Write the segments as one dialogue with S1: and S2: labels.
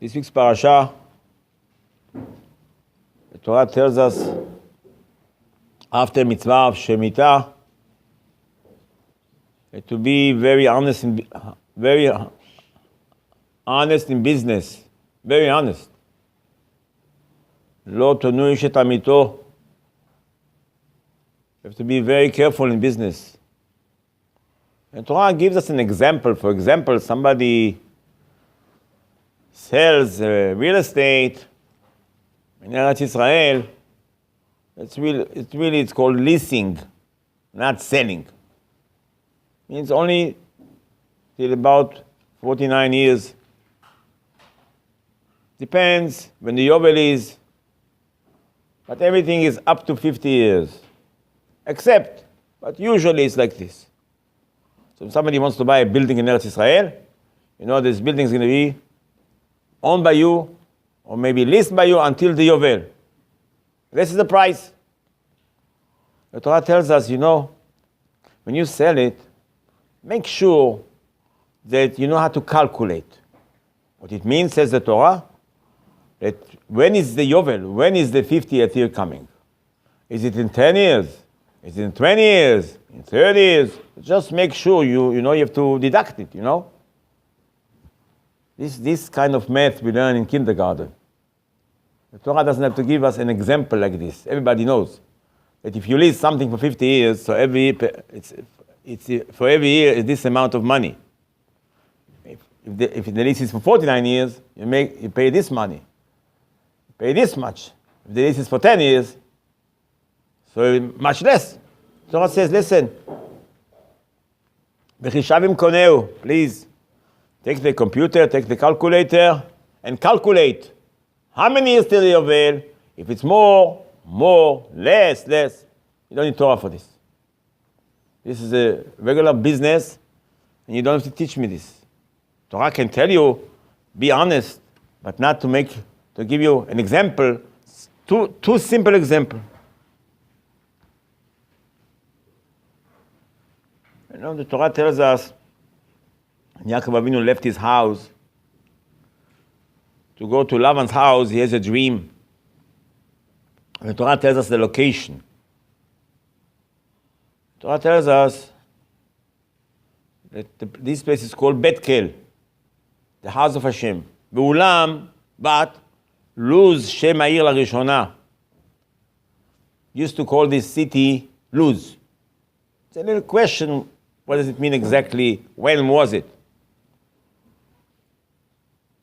S1: This week's Parsha, the Torah tells us, after mitzvah of Shemitah, to be very honest in business, very honest. Lo tonu ish et amito. You have to be very careful in business. And Torah gives us an example. For example, somebody sells real estate in Eretz Israel. It's called leasing, not selling. Means only till about 49 years. Depends when the Yovel is, but everything is up to 50 years. Except, but usually it's like this. So if somebody wants to buy a building in Eretz Israel, this building is going to be owned by you, or maybe leased by you until the Yovel. This is the price. The Torah tells us, when you sell it, make sure that you know how to calculate. What it means, says the Torah, that when is the Yovel, when is the 50th year coming? Is it in 10 years? Is it in 20 years? In 30 years? Just make sure you have to deduct it, This kind of math we learn in kindergarten. The Torah doesn't have to give us an example like this. Everybody knows that if you lease something for 50 years, so for every year is this amount of money. If the lease is for 49 years, you pay this money. You pay this much. If the lease is for 10 years, so much less. The Torah says, listen, Bechishavim koneu, please, take the computer, take the calculator, and calculate how many years till the Yovel. If it's more, less. You don't need Torah for this. This is a regular business, and you don't have to teach me this. Torah can tell you, be honest, but not to give you an example, too simple example. The Torah tells us, Yaakov Avinu left his house to go to Lavan's house. He has a dream. And the Torah tells us the location. The Torah tells us that this place is called Bet-Kel, the house of Hashem. Be'ulam, but Luz Shem Ha'ir Larishona. Used to call this city Luz. It's a little question, what does it mean exactly? When was it?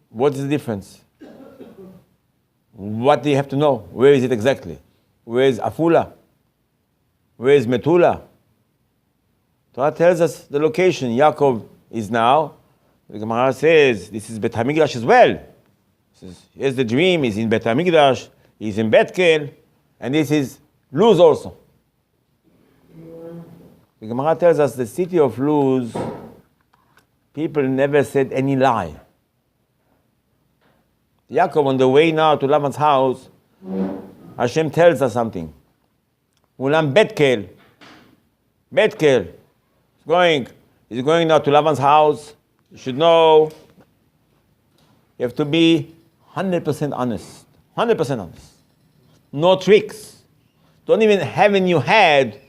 S1: What is the difference? What do you have to know? Where is it exactly? Where is Afula? Where is Metula? Torah tells us the location. Yaakov is now. The Gemara says this is Bet HaMikdash as well. Here's the dream. He's in Bet HaMikdash. He's in Bet-Kel. And this is Luz also. The Gemara tells us the city of Luz, people never said any lie. Yaakov, on the way now to Lavan's house, Hashem tells us something. Ulam Bet-Kel. Bet-Kel. He's going now to Lavan's house. You should know, you have to be 100% honest. 100% honest. No tricks. Don't even have in your head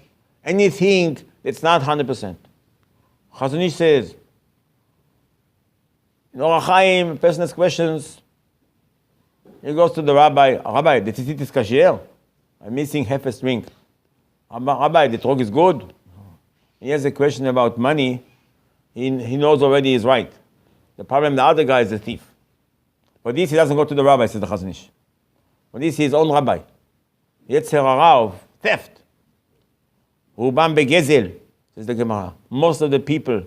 S1: anything that's not 100%. Chazon Ish says, in Orach Chaim, person asks questions. He goes to the rabbi, Rabbi, the tzitzit is kasher? I'm missing half a string. Rabbi, the trog is good? He has a question about money. He knows already he's right. The problem, the other guy is a thief. For this, he doesn't go to the rabbi, says the Chazon Ish. For this, his own rabbi. Yetzer hara of theft. Rubam begezel, says the Gemara. Most of the people.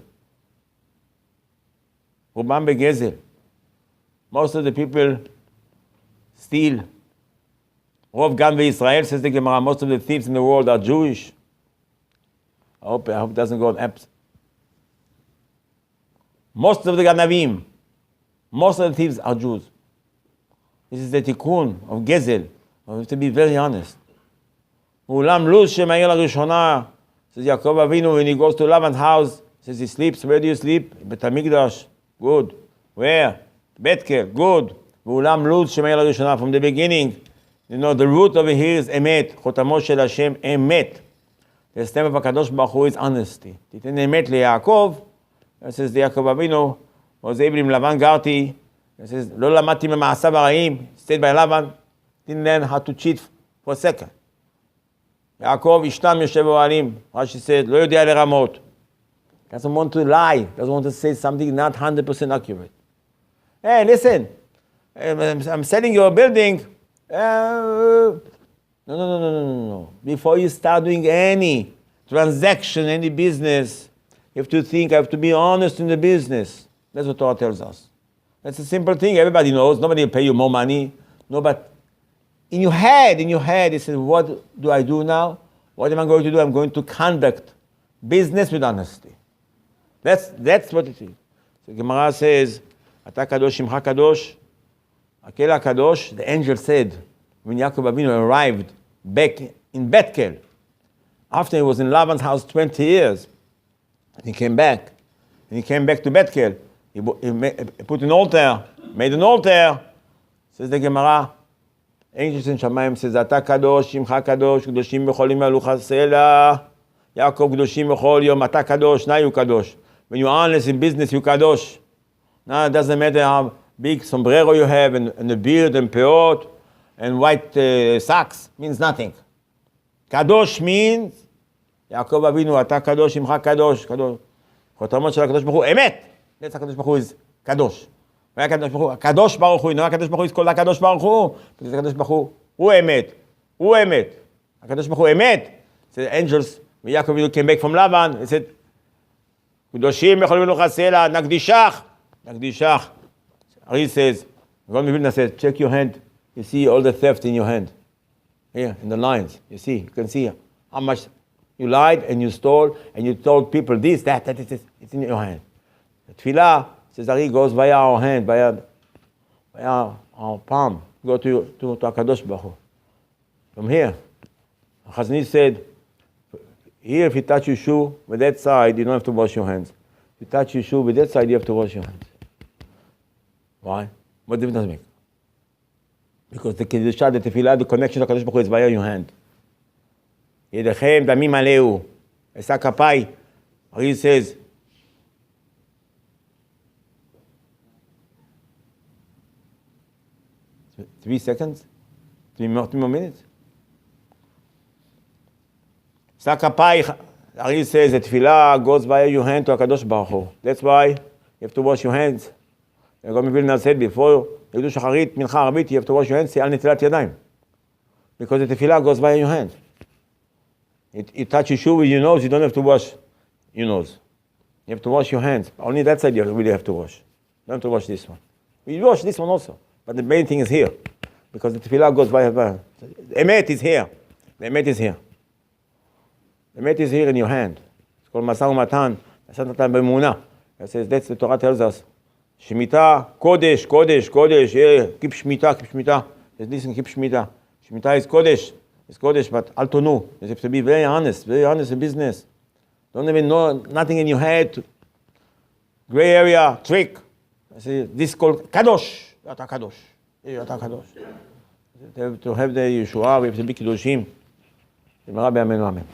S1: Rubam begezel. Most of the people steal. Rov Gan veYisrael, says the Gemara. Most of the thieves in the world are Jewish. I hope it doesn't go on apps. Most of the Ganavim, most of the thieves are Jews. This is the tikkun of Gezel. We have to be very honest. Ulam Luz Shem Ha'ir Larishona, says Yaakov Avinu, when he goes to Lavan's house, says he sleeps. Where do you sleep? Bet HaMikdash. Good. Where? Bet-Kel. Good. ואולם לוז שמאיר לראשונה, from the beginning, you know, the root over here is אמת, חותמו של השם אמת. The stem of הקדוש ברוך הוא is honesty. תיתן אמת ליעקב, it says ליעקב אבינו, was able עם לבן גרתי, it says, לא למדתי ממעשיו הרעים, stayed by לבן, didn't learn how to cheat for a second. יעקב אשתם יושב באוהלים, רש"י said, לא יודע לרמות. Doesn't want to lie, doesn't want to say something not 100% accurate. Hey, listen, I'm selling you a building. No. Before you start doing any transaction, any business, you have to think, I have to be honest in the business. That's what Torah tells us. That's a simple thing. Everybody knows. Nobody will pay you more money. No, but in your head, you say, what do I do now? What am I going to do? I'm going to conduct business with honesty. That's what it is. So Gemara says, Ata kadosh shimcha kadosh, Akel HaKadosh, the angel said, when Yaakov Avinu arrived back in Bethel, after he was in Laban's house 20 years, he came back to Bethel, he put an altar, made an altar, says the Gemara, angels in Shamayim says, Ata kadosh, shimcha kadosh, kadoshim b'chol yom alucha sela, Yaakov kadoshim b'chol yom, Ata kadosh, now you kadosh. When you're honest in business, you kadosh. Now it doesn't matter how big sombrero you have, and a beard, and peot, and white socks, means nothing. Kadosh means, Yaakov Avinu, Ata kadosh, Shimcha kadosh, kadosh. חותמו של הקדוש ברוך הוא, אמת. That's הקדוש ברוך הוא is קדוש. הקדוש ברוך הוא, הקדוש ברוך הוא is called הקדוש ברוך הוא. הקדוש ברוך הוא אמת. הוא אמת. הקדוש ברוך הוא אמת. The angels, when Yaakov Avinu came back from Laban, he said, קדושים יכולים לחסלה, נקדישך. Ari says, God Vilna says, check your hand. You see all the theft in your hand. Here, in the lines. You can see how much you lied and you stole and you told people this, that, it's in your hand. The tefillah, says Ari, goes via our hand, via our palm. Go to HaKadosh Baruch Hu. From here. Chazni said, here if you touch your shoe with that side, you don't have to wash your hands. If you touch your shoe with that side, you have to wash your hands. Why? What difference does it make? Because the Kedusha, the Tefillah, the connection to HaKadosh Baruch Hu is via your hand. Yedechem damim aleu. Esa kapai. He says, three seconds? Three more minutes? Esa kapai. Ari says, the Tefillah goes via your hand to HaKadosh Baruch Hu. That's why you have to wash your hands. God Vilna said before, you do shacharit, mincha arabit, you have to wash your hands, say al netilat yadayim. Because the tefillah goes via your hand. You touch your shoe with your nose, you don't have to wash your nose. You have to wash your hands. Only that side you really have to wash. You don't have to wash this one. You wash this one also. But the main thing is here. Because the tefillah goes via. The emet is here. The emet is here. The emet is here in your hand. It's called masah u'matan. Masah u'matan b'emunah. It says, that's the Torah tells us. Shemitah, Kodesh, yeah, keep Shemitah. Listen, keep Shemitah. Shemitah is Kodesh, but al tonu. You have to be very honest in business. Don't even know nothing in your head. Gray area, trick. I say, this is called Kadosh. Ata Kadosh. To have the Yeshua, we have to be Kedoshim. Rabbi, amen.